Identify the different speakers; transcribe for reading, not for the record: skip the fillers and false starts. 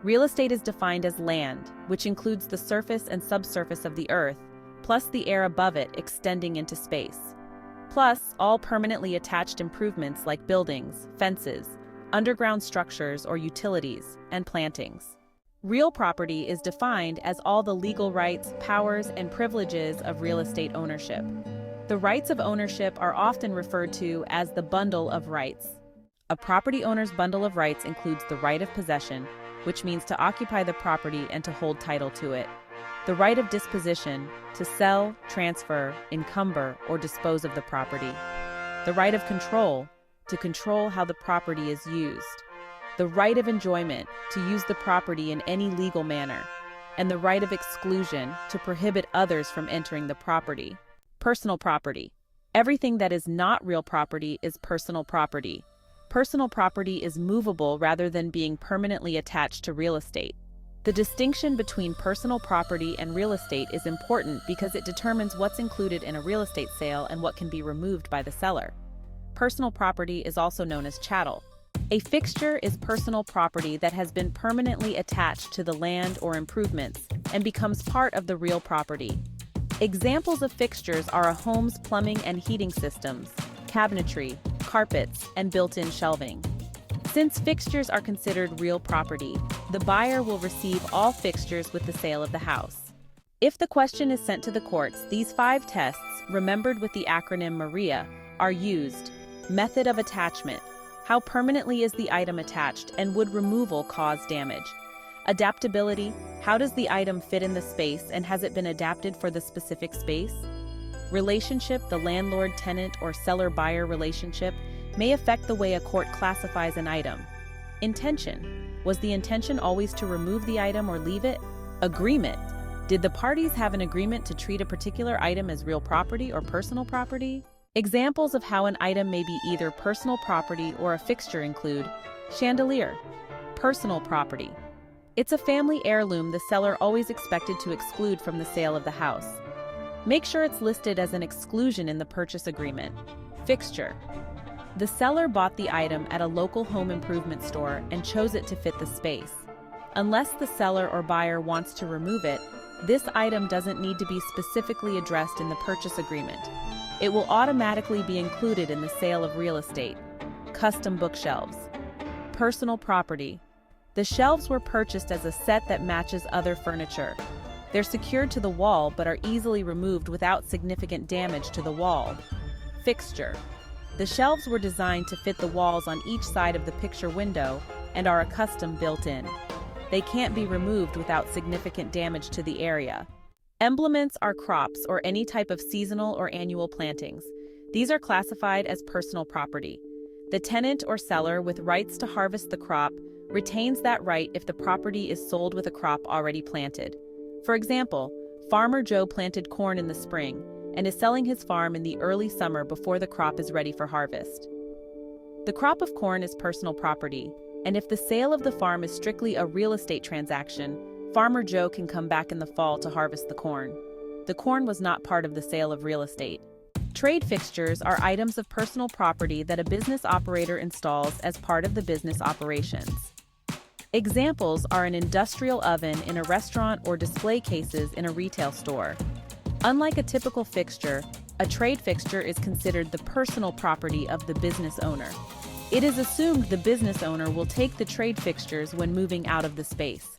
Speaker 1: Real estate is defined as land, which includes the surface and subsurface of the earth, plus the air above it extending into space. Plus, all permanently attached improvements like buildings, fences, underground structures or utilities, and plantings. Real property is defined as all the legal rights, powers, and privileges of real estate ownership. The rights of ownership are often referred to as the bundle of rights. A property owner's bundle of rights includes the right of possession, which means to occupy the property and to hold title to it. The right of disposition, to sell, transfer, encumber, or dispose of the property. The right of control, to control how the property is used. The right of enjoyment, to use the property in any legal manner. And the right of exclusion, to prohibit others from entering the property. Personal property. Everything that is not real property is personal property. Personal property is movable rather than being permanently attached to real estate. The distinction between personal property and real estate is important because it determines what's included in a real estate sale and what can be removed by the seller. Personal property is also known as chattel. A fixture is personal property that has been permanently attached to the land or improvements and becomes part of the real property. Examples of fixtures are a home's plumbing and heating systems, cabinetry, carpets, and built-in shelving. Since fixtures are considered real property, the buyer will receive all fixtures with the sale of the house. If the question is sent to the courts, these 5 tests, remembered with the acronym MARIA, are used. Method of attachment. How permanently is the item attached, and would removal cause damage? Adaptability. How does the item fit in the space, and has it been adapted for the specific space? Relationship. The landlord-tenant or seller-buyer relationship may affect the way a court classifies an item. Intention. Was the intention always to remove the item or leave it? Agreement. Did the parties have an agreement to treat a particular item as real property or personal property? Examples of how an item may be either personal property or a fixture include chandelier, personal property. It's a family heirloom the seller always expected to exclude from the sale of the house. Make sure it's listed as an exclusion in the purchase agreement. Fixture. The seller bought the item at a local home improvement store and chose it to fit the space. Unless the seller or buyer wants to remove it, this item doesn't need to be specifically addressed in the purchase agreement. It will automatically be included in the sale of real estate. Custom bookshelves. Personal property. The shelves were purchased as a set that matches other furniture. They're secured to the wall but are easily removed without significant damage to the wall. Fixture. The shelves were designed to fit the walls on each side of the picture window and are a custom built-in. They can't be removed without significant damage to the area. Emblements are crops or any type of seasonal or annual plantings. These are classified as personal property. The tenant or seller with rights to harvest the crop retains that right if the property is sold with a crop already planted. For example, Farmer Joe planted corn in the spring and is selling his farm in the early summer before the crop is ready for harvest. The crop of corn is personal property, and if the sale of the farm is strictly a real estate transaction, Farmer Joe can come back in the fall to harvest the corn. The corn was not part of the sale of real estate. Trade fixtures are items of personal property that a business operator installs as part of the business operations. Examples are an industrial oven in a restaurant or display cases in a retail store. Unlike a typical fixture, a trade fixture is considered the personal property of the business owner. It is assumed the business owner will take the trade fixtures when moving out of the space.